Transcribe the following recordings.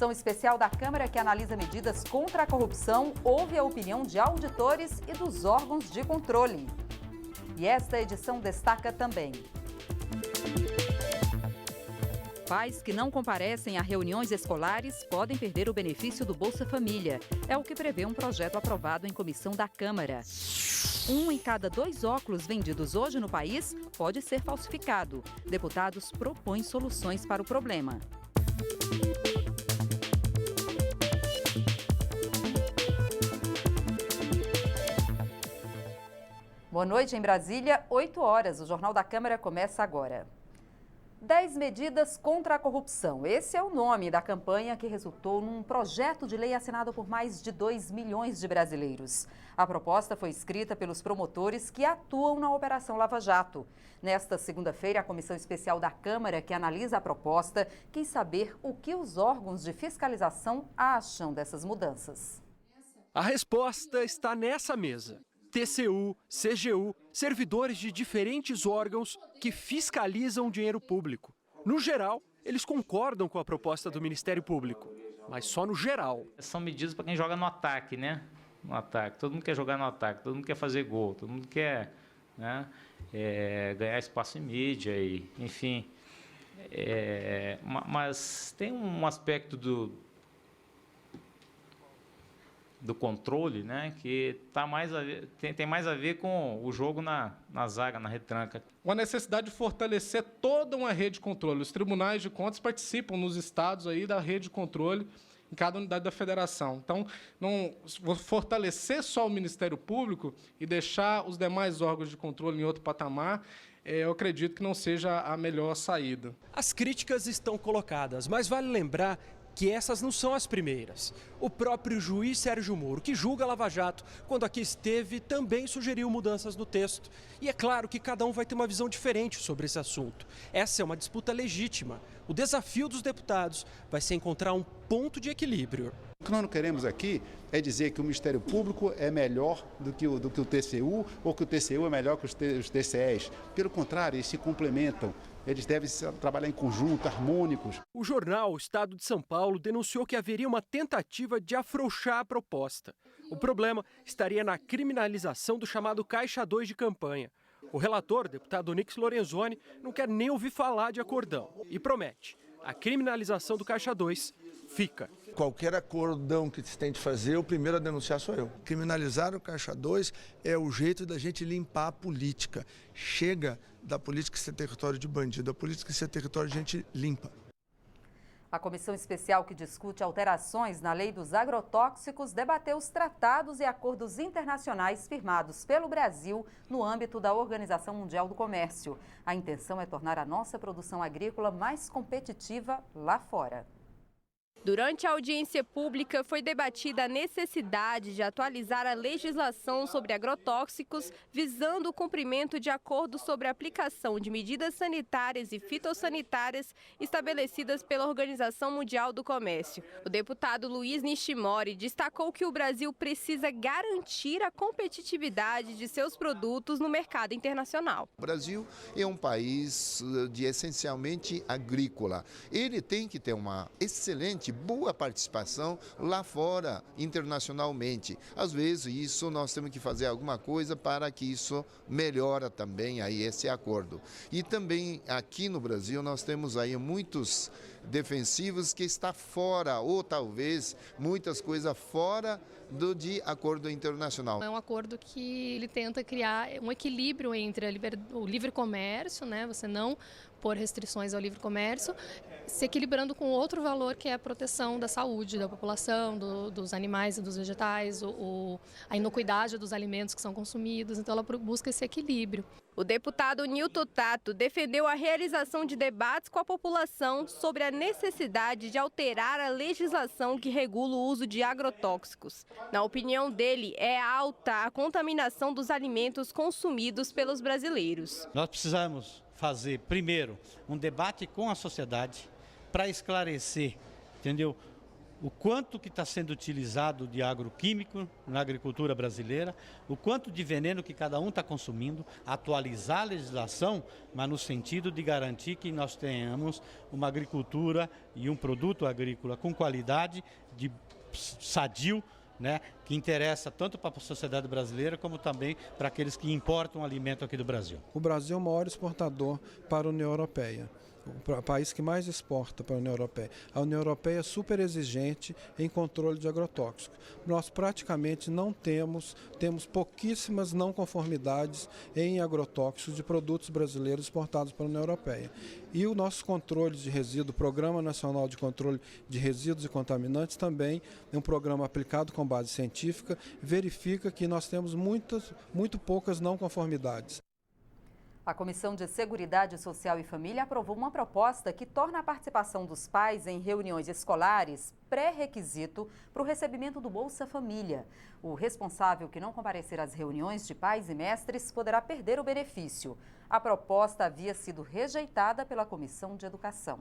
comissão especial da Câmara que analisa medidas contra a corrupção ouve a opinião de auditores e dos órgãos de controle. E esta edição destaca também: pais que não comparecem a reuniões escolares podem perder o benefício do Bolsa Família. É o que prevê um projeto aprovado em comissão da Câmara. 1 em cada 2 óculos vendidos hoje no país pode ser falsificado. Deputados propõem soluções para o problema. Boa noite em Brasília, 8 horas. O Jornal da Câmara começa agora. 10 medidas contra a corrupção. Esse é o nome da campanha que resultou num projeto de lei assinado por mais de 2 milhões de brasileiros. A proposta foi escrita pelos promotores que atuam na Operação Lava Jato. Nesta segunda-feira, a Comissão Especial da Câmara, que analisa a proposta, quis saber o que os órgãos de fiscalização acham dessas mudanças. A resposta está nessa mesa. TCU, CGU, servidores de diferentes órgãos que fiscalizam o dinheiro público. No geral, eles concordam com a proposta do Ministério Público, mas só no geral. São medidas para quem joga no ataque, né? No ataque. Todo mundo quer jogar no ataque, todo mundo quer fazer gol, todo mundo quer, né, ganhar espaço em mídia, e, enfim. Mas tem um aspecto do controle, né, que tem mais a ver com o jogo na zaga, na retranca. Uma necessidade de fortalecer toda uma rede de controle. Os tribunais de contas participam nos estados aí da rede de controle em cada unidade da federação. Então, não fortalecer só o Ministério Público e deixar os demais órgãos de controle em outro patamar, eu acredito que não seja a melhor saída. As críticas estão colocadas, mas vale lembrar que essas não são as primeiras. O próprio juiz Sérgio Moro, que julga a Lava Jato, quando aqui esteve, também sugeriu mudanças no texto. E é claro que cada um vai ter uma visão diferente sobre esse assunto. Essa é uma disputa legítima. O desafio dos deputados vai ser encontrar um ponto de equilíbrio. O que nós não queremos aqui é dizer que o Ministério Público é melhor do que o TCU ou que o TCU é melhor que os TCEs. Pelo contrário, eles se complementam. Eles devem trabalhar em conjunto, harmônicos. O jornal O Estado de São Paulo denunciou que haveria uma tentativa de afrouxar a proposta. O problema estaria na criminalização do chamado Caixa 2 de campanha. O relator, deputado Onyx Lorenzoni, não quer nem ouvir falar de acordão e promete: a criminalização do Caixa 2 fica. Qualquer acordão que se tente fazer, o primeiro a denunciar sou eu. Criminalizar o Caixa 2 é o jeito da gente limpar a política. Chega da política ser território de bandido, a política ser território de gente limpa. A comissão especial que discute alterações na lei dos agrotóxicos debateu os tratados e acordos internacionais firmados pelo Brasil no âmbito da Organização Mundial do Comércio. A intenção é tornar a nossa produção agrícola mais competitiva lá fora. Durante a audiência pública, foi debatida a necessidade de atualizar a legislação sobre agrotóxicos, visando o cumprimento de acordos sobre a aplicação de medidas sanitárias e fitossanitárias estabelecidas pela Organização Mundial do Comércio. O deputado Luiz Nishimori destacou que o Brasil precisa garantir a competitividade de seus produtos no mercado internacional. O Brasil é um país essencialmente agrícola. Ele tem que ter uma excelente, boa participação lá fora, internacionalmente. Às vezes, isso nós temos que fazer alguma coisa para que isso melhore também aí esse acordo. E também aqui no Brasil nós temos aí muitos defensivos que está fora, ou talvez muitas coisas fora de acordo internacional. É um acordo que ele tenta criar um equilíbrio entre o livre comércio, né? Você não pôr restrições ao livre comércio, se equilibrando com outro valor que é a proteção da saúde da população, dos animais e dos vegetais, a inocuidade dos alimentos que são consumidos. Então ela busca esse equilíbrio. O deputado Nilton Tato defendeu a realização de debates com a população sobre a necessidade de alterar a legislação que regula o uso de agrotóxicos. Na opinião dele, é alta a contaminação dos alimentos consumidos pelos brasileiros. Nós precisamos fazer, primeiro, um debate com a sociedade para esclarecer, entendeu? o quanto que está sendo utilizado de agroquímico na agricultura brasileira, o quanto de veneno que cada um está consumindo, atualizar a legislação, mas no sentido de garantir que nós tenhamos uma agricultura e um produto agrícola com qualidade, de sadio, né, que interessa tanto para a sociedade brasileira como também para aqueles que importam alimento aqui do Brasil. O Brasil é o maior exportador para a União Europeia. O país que mais exporta para a União Europeia. A União Europeia é super exigente em controle de agrotóxicos. Nós praticamente não temos pouquíssimas não conformidades em agrotóxicos de produtos brasileiros exportados para a União Europeia. E o nosso controle de resíduos, o Programa Nacional de Controle de Resíduos e Contaminantes, também é um programa aplicado com base científica, verifica que nós temos muito poucas não conformidades. A Comissão de Seguridade Social e Família aprovou uma proposta que torna a participação dos pais em reuniões escolares pré-requisito para o recebimento do Bolsa Família. O responsável que não comparecer às reuniões de pais e mestres poderá perder o benefício. A proposta havia sido rejeitada pela Comissão de Educação.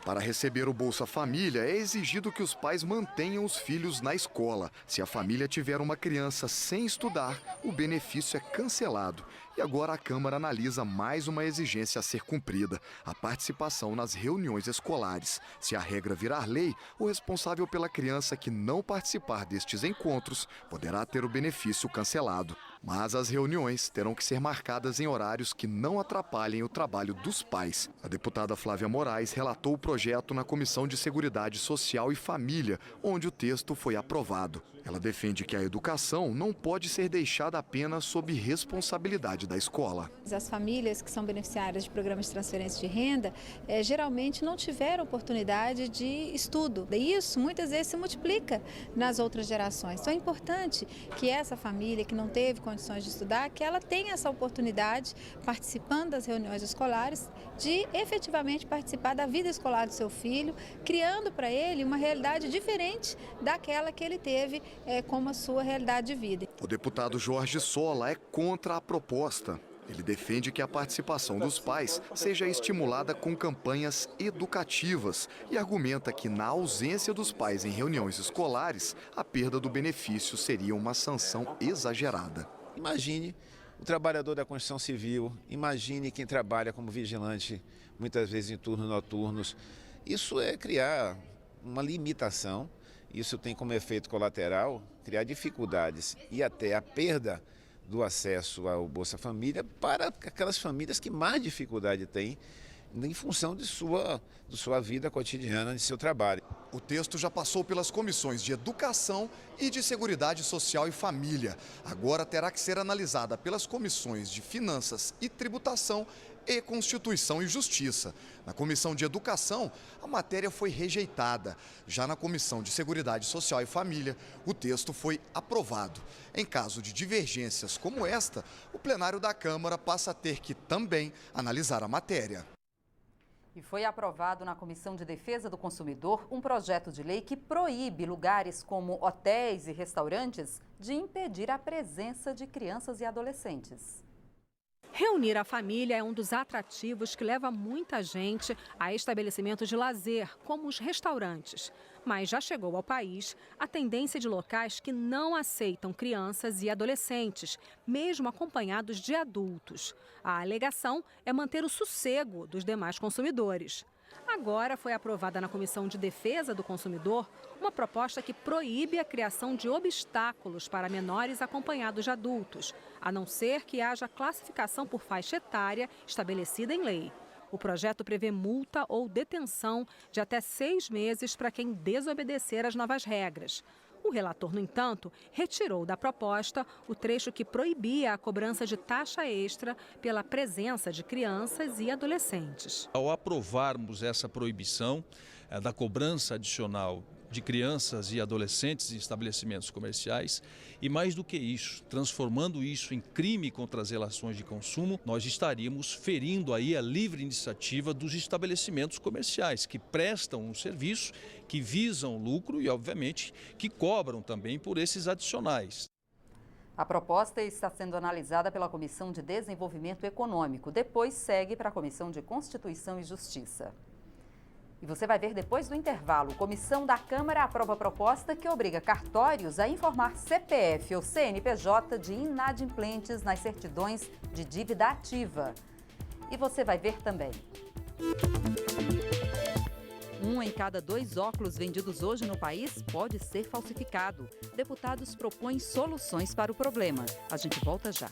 Para receber o Bolsa Família, é exigido que os pais mantenham os filhos na escola. Se a família tiver uma criança sem estudar, o benefício é cancelado. E agora a Câmara analisa mais uma exigência a ser cumprida: a participação nas reuniões escolares. Se a regra virar lei, o responsável pela criança que não participar destes encontros poderá ter o benefício cancelado. Mas as reuniões terão que ser marcadas em horários que não atrapalhem o trabalho dos pais. A deputada Flávia Moraes relatou o projeto na Comissão de Seguridade Social e Família, onde o texto foi aprovado. Ela defende que a educação não pode ser deixada apenas sob responsabilidade da escola. As famílias que são beneficiárias de programas de transferência de renda geralmente não tiveram oportunidade de estudo. E isso muitas vezes se multiplica nas outras gerações. Então é importante que essa família que não teve condições de estudar, que ela tenha essa oportunidade, participando das reuniões escolares, de efetivamente participar da vida escolar do seu filho, criando para ele uma realidade diferente daquela que ele teve como a sua realidade de vida. O deputado Jorge Sola é contra a proposta. Ele defende que a participação dos pais seja estimulada com campanhas educativas e argumenta que, na ausência dos pais em reuniões escolares, a perda do benefício seria uma sanção exagerada. Imagine o trabalhador da construção civil, imagine quem trabalha como vigilante, muitas vezes em turnos noturnos. Isso é criar uma limitação, isso tem como efeito colateral criar dificuldades e até a perda do acesso ao Bolsa Família para aquelas famílias que mais dificuldade têm em função de sua vida cotidiana, de seu trabalho. O texto já passou pelas comissões de Educação e de Seguridade Social e Família. Agora terá que ser analisada pelas comissões de Finanças e Tributação e Constituição e Justiça. Na Comissão de Educação, a matéria foi rejeitada. Já na Comissão de Seguridade Social e Família, o texto foi aprovado. Em caso de divergências como esta, o plenário da Câmara passa a ter que também analisar a matéria. E foi aprovado na Comissão de Defesa do Consumidor um projeto de lei que proíbe lugares como hotéis e restaurantes de impedir a presença de crianças e adolescentes. Reunir a família é um dos atrativos que leva muita gente a estabelecimentos de lazer, como os restaurantes. Mas já chegou ao país a tendência de locais que não aceitam crianças e adolescentes, mesmo acompanhados de adultos. A alegação é manter o sossego dos demais consumidores. Agora foi aprovada na Comissão de Defesa do Consumidor uma proposta que proíbe a criação de obstáculos para menores acompanhados de adultos, a não ser que haja classificação por faixa etária estabelecida em lei. O projeto prevê multa ou detenção de até 6 meses para quem desobedecer às novas regras. O relator, no entanto, retirou da proposta o trecho que proibia a cobrança de taxa extra pela presença de crianças e adolescentes. Ao aprovarmos essa proibição da cobrança adicional de crianças e adolescentes em estabelecimentos comerciais, e mais do que isso, transformando isso em crime contra as relações de consumo, nós estaríamos ferindo aí a livre iniciativa dos estabelecimentos comerciais, que prestam um serviço, que visam lucro e, obviamente, que cobram também por esses adicionais. A proposta está sendo analisada pela Comissão de Desenvolvimento Econômico, depois segue para a Comissão de Constituição e Justiça. E você vai ver depois do intervalo. Comissão da Câmara aprova a proposta que obriga cartórios a informar CPF ou CNPJ de inadimplentes nas certidões de dívida ativa. E você vai ver também. 1 em cada 2 óculos vendidos hoje no país pode ser falsificado. Deputados propõem soluções para o problema. A gente volta já.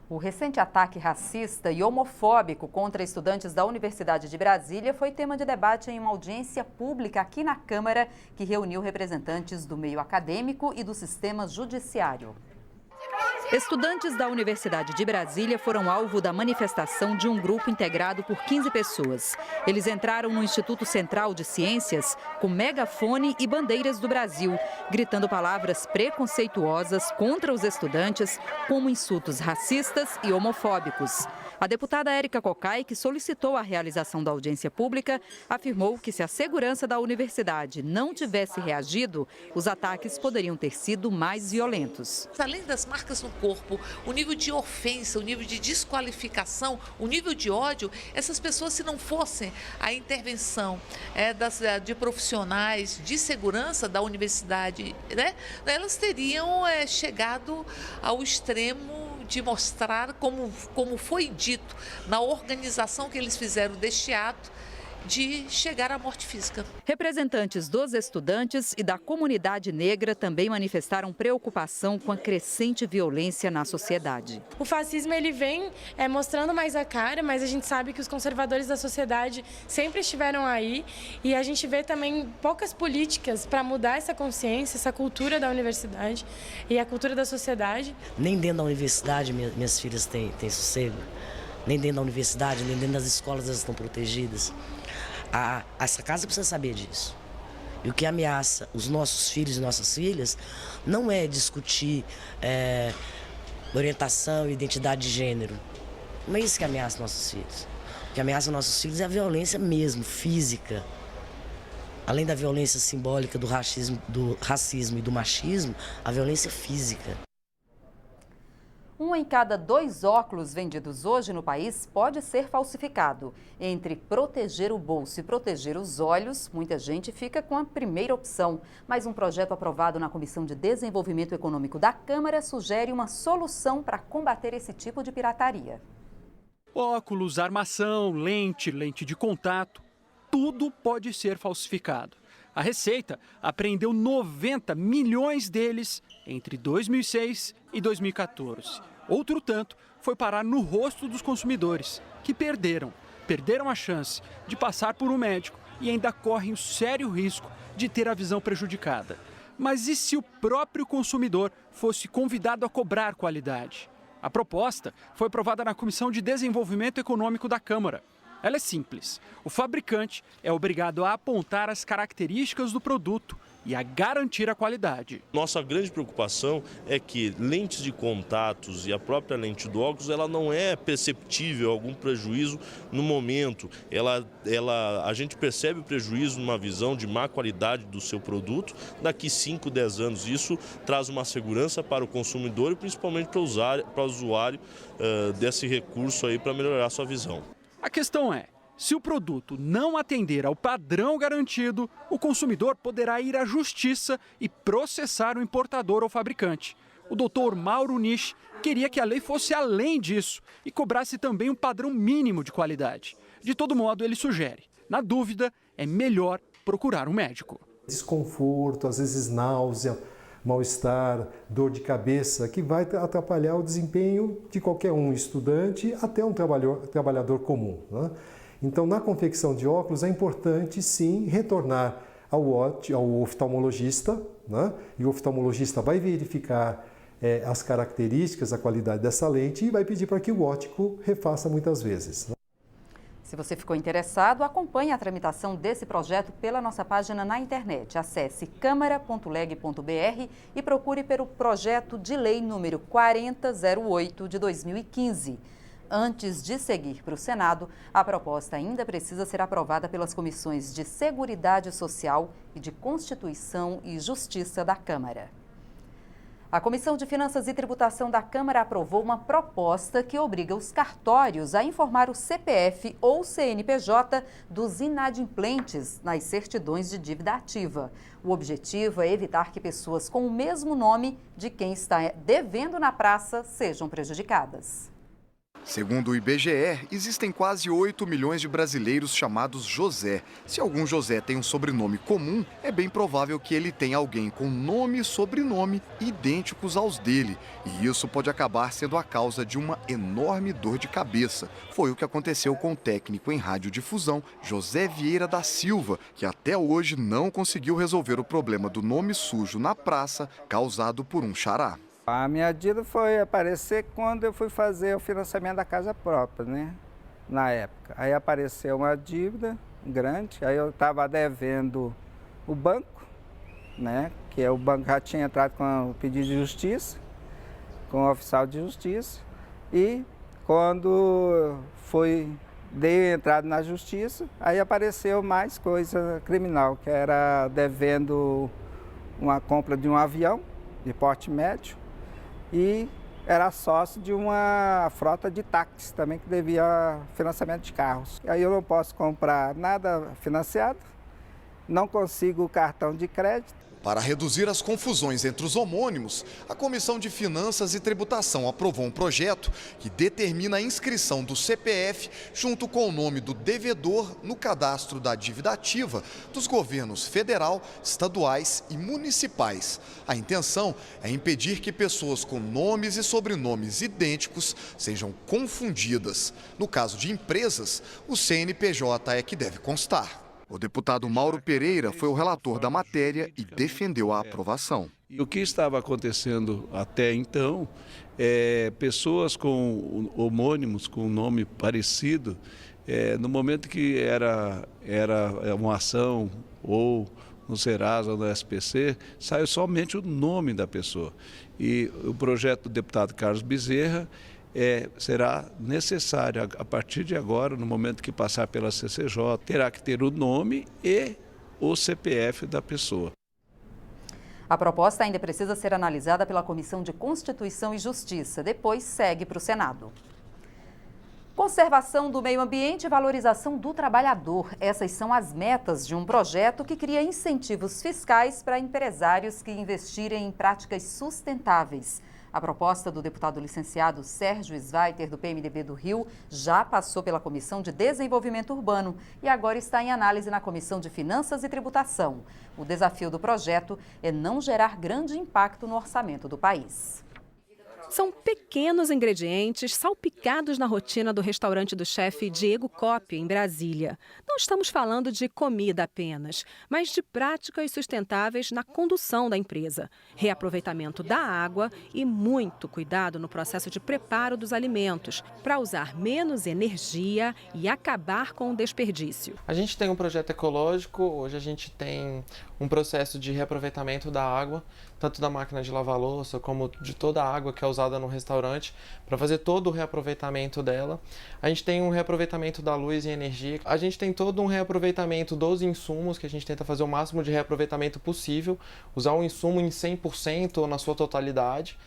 O recente ataque racista e homofóbico contra estudantes da Universidade de Brasília foi tema de debate em uma audiência pública aqui na Câmara, que reuniu representantes do meio acadêmico e do sistema judiciário. Estudantes da Universidade de Brasília foram alvo da manifestação de um grupo integrado por 15 pessoas. Eles entraram no Instituto Central de Ciências com megafone e bandeiras do Brasil, gritando palavras preconceituosas contra os estudantes, como insultos racistas e homofóbicos. A deputada Érica Cocai, que solicitou a realização da audiência pública, afirmou que se a segurança da universidade não tivesse reagido, os ataques poderiam ter sido mais violentos. Além das marcas no corpo, o nível de ofensa, o nível de desqualificação, o nível de ódio, essas pessoas, se não fossem a intervenção de profissionais de segurança da universidade, né, elas teriam chegado ao extremo de mostrar, como foi dito na organização que eles fizeram deste ato, de chegar à morte física. Representantes dos estudantes e da comunidade negra também manifestaram preocupação com a crescente violência na sociedade. O fascismo ele vem mostrando mais a cara, mas a gente sabe que os conservadores da sociedade sempre estiveram aí e a gente vê também poucas políticas para mudar essa consciência, essa cultura da universidade e a cultura da sociedade. Nem dentro da universidade minhas filhas têm sossego, nem dentro da universidade, nem dentro das escolas elas estão protegidas. Essa casa precisa saber disso. E o que ameaça os nossos filhos e nossas filhas não é discutir orientação e identidade de gênero. Não é isso que ameaça nossos filhos. O que ameaça nossos filhos é a violência mesmo, física. Além da violência simbólica do racismo e do machismo, a violência física. 1 em cada 2 óculos vendidos hoje no país pode ser falsificado. Entre proteger o bolso e proteger os olhos, muita gente fica com a primeira opção. Mas um projeto aprovado na Comissão de Desenvolvimento Econômico da Câmara sugere uma solução para combater esse tipo de pirataria. Óculos, armação, lente de contato, tudo pode ser falsificado. A Receita apreendeu 90 milhões deles entre 2006 e 2014. Outro tanto foi parar no rosto dos consumidores, que perderam a chance de passar por um médico e ainda correm o sério risco de ter a visão prejudicada. Mas e se o próprio consumidor fosse convidado a cobrar qualidade? A proposta foi aprovada na Comissão de Desenvolvimento Econômico da Câmara. Ela é simples. O fabricante é obrigado a apontar as características do produto e a garantir a qualidade. Nossa grande preocupação é que lentes de contatos e a própria lente do óculos, ela não é perceptível algum prejuízo no momento. A gente percebe o prejuízo numa visão de má qualidade do seu produto daqui 5, 10 anos. Isso traz uma segurança para o consumidor e principalmente para o usuário desse recurso aí para melhorar a sua visão. A questão é, se o produto não atender ao padrão garantido, o consumidor poderá ir à justiça e processar o importador ou fabricante. O doutor Mauro Nisch queria que a lei fosse além disso e cobrasse também um padrão mínimo de qualidade. De todo modo, ele sugere, na dúvida, é melhor procurar um médico. Desconforto, às vezes náusea, mal-estar, dor de cabeça, que vai atrapalhar o desempenho de qualquer um, estudante até um trabalhador comum, né? Então, na confecção de óculos, é importante, sim, retornar ao oftalmologista, né? E o oftalmologista vai verificar as características, a qualidade dessa lente e vai pedir para que o óptico refaça muitas vezes, né? Se você ficou interessado, acompanhe a tramitação desse projeto pela nossa página na internet. Acesse câmara.leg.br e procure pelo projeto de lei número 4008 de 2015. Antes de seguir para o Senado, a proposta ainda precisa ser aprovada pelas comissões de Seguridade Social e de Constituição e Justiça da Câmara. A Comissão de Finanças e Tributação da Câmara aprovou uma proposta que obriga os cartórios a informar o CPF ou CNPJ dos inadimplentes nas certidões de dívida ativa. O objetivo é evitar que pessoas com o mesmo nome de quem está devendo na praça sejam prejudicadas. Segundo o IBGE, existem quase 8 milhões de brasileiros chamados José. Se algum José tem um sobrenome comum, é bem provável que ele tenha alguém com nome e sobrenome idênticos aos dele. E isso pode acabar sendo a causa de uma enorme dor de cabeça. Foi o que aconteceu com o técnico em radiodifusão, José Vieira da Silva, que até hoje não conseguiu resolver o problema do nome sujo na praça causado por um xará. A minha dívida foi aparecer quando eu fui fazer o financiamento da casa própria, né? Na época. Aí apareceu uma dívida grande, aí eu estava devendo o banco, né? Que o banco já tinha entrado com o pedido de justiça, com o oficial de justiça. E quando dei entrada na justiça, aí apareceu mais coisa criminal, que era devendo uma compra de um avião de porte médio. E era sócio de uma frota de táxis também que devia financiamento de carros. Aí eu não posso comprar nada financiado, não consigo cartão de crédito. Para reduzir as confusões entre os homônimos, a Comissão de Finanças e Tributação aprovou um projeto que determina a inscrição do CPF junto com o nome do devedor no cadastro da dívida ativa dos governos federal, estaduais e municipais. A intenção é impedir que pessoas com nomes e sobrenomes idênticos sejam confundidas. No caso de empresas, o CNPJ é que deve constar. O deputado Mauro Pereira foi o relator da matéria e defendeu a aprovação. E o que estava acontecendo até então pessoas com homônimos, com nome parecido, no momento que era uma ação ou no Serasa ou no SPC, saiu somente o nome da pessoa. E o projeto do deputado Carlos Bezerra será necessário, a partir de agora, no momento que passar pela CCJ, terá que ter o nome e o CPF da pessoa. A proposta ainda precisa ser analisada pela Comissão de Constituição e Justiça, depois segue para o Senado. Conservação do meio ambiente e valorização do trabalhador. Essas são as metas de um projeto que cria incentivos fiscais para empresários que investirem em práticas sustentáveis. A proposta do deputado licenciado Sérgio Sveiter, do PMDB do Rio, já passou pela Comissão de Desenvolvimento Urbano e agora está em análise na Comissão de Finanças e Tributação. O desafio do projeto é não gerar grande impacto no orçamento do país. São pequenos ingredientes salpicados na rotina do restaurante do chefe Diego Coppi, em Brasília. Não estamos falando de comida apenas, mas de práticas sustentáveis na condução da empresa. Reaproveitamento da água e muito cuidado no processo de preparo dos alimentos, para usar menos energia e acabar com o desperdício. A gente tem um projeto ecológico, hoje a gente tem um processo de reaproveitamento da água, tanto da máquina de lavar louça como de toda a água que é usada no restaurante, para fazer todo o reaproveitamento dela. A gente tem um reaproveitamento da luz e energia. A gente tem todo um reaproveitamento dos insumos, que a gente tenta fazer o máximo de reaproveitamento possível, usar o insumo em 100% ou na sua totalidade.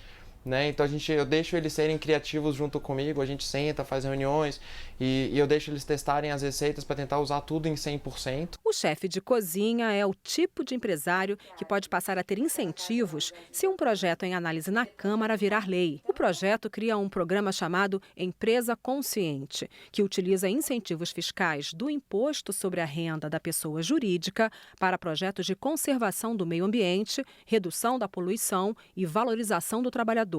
Então eu deixo eles serem criativos junto comigo, a gente senta, faz reuniões e eu deixo eles testarem as receitas para tentar usar tudo em 100%. O chefe de cozinha é o tipo de empresário que pode passar a ter incentivos se um projeto em análise na Câmara virar lei. O projeto cria um programa chamado Empresa Consciente, que utiliza incentivos fiscais do imposto sobre a renda da pessoa jurídica para projetos de conservação do meio ambiente, redução da poluição e valorização do trabalhador.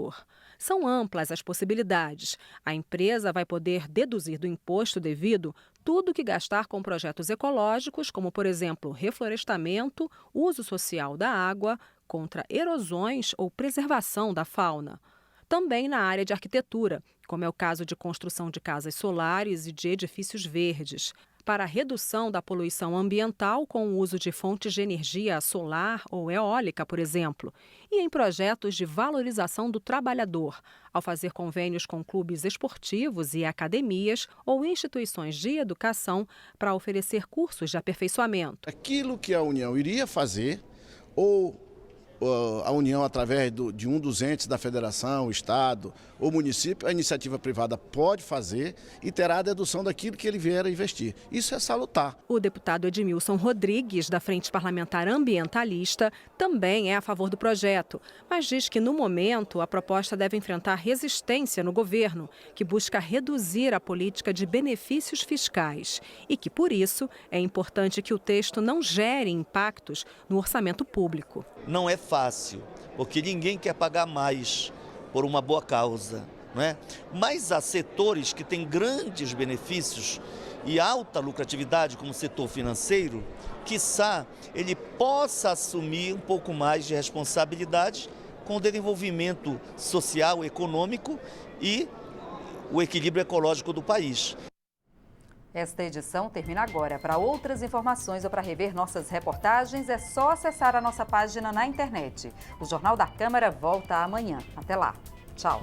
São amplas as possibilidades. A empresa vai poder deduzir do imposto devido tudo que gastar com projetos ecológicos, como, por exemplo, reflorestamento, uso social da água, contra erosões ou preservação da fauna. Também na área de arquitetura, como é o caso de construção de casas solares e de edifícios verdes. Para a redução da poluição ambiental com o uso de fontes de energia solar ou eólica, por exemplo, e em projetos de valorização do trabalhador, ao fazer convênios com clubes esportivos e academias ou instituições de educação para oferecer cursos de aperfeiçoamento. Aquilo que a União iria fazer ou a União, através de um dos entes da federação, o Estado ou município, a iniciativa privada pode fazer e terá a dedução daquilo que ele vier a investir. Isso é salutar. O deputado Edmilson Rodrigues, da Frente Parlamentar Ambientalista, também é a favor do projeto, mas diz que, no momento, a proposta deve enfrentar resistência no governo, que busca reduzir a política de benefícios fiscais e que, por isso, é importante que o texto não gere impactos no orçamento público. Não é fácil, porque ninguém quer pagar mais por uma boa causa, não é? Mas há setores que têm grandes benefícios e alta lucratividade, como o setor financeiro, quiçá ele possa assumir um pouco mais de responsabilidade com o desenvolvimento social, econômico e o equilíbrio ecológico do país. Esta edição termina agora. Para outras informações ou para rever nossas reportagens, é só acessar a nossa página na internet. O Jornal da Câmara volta amanhã. Até lá. Tchau.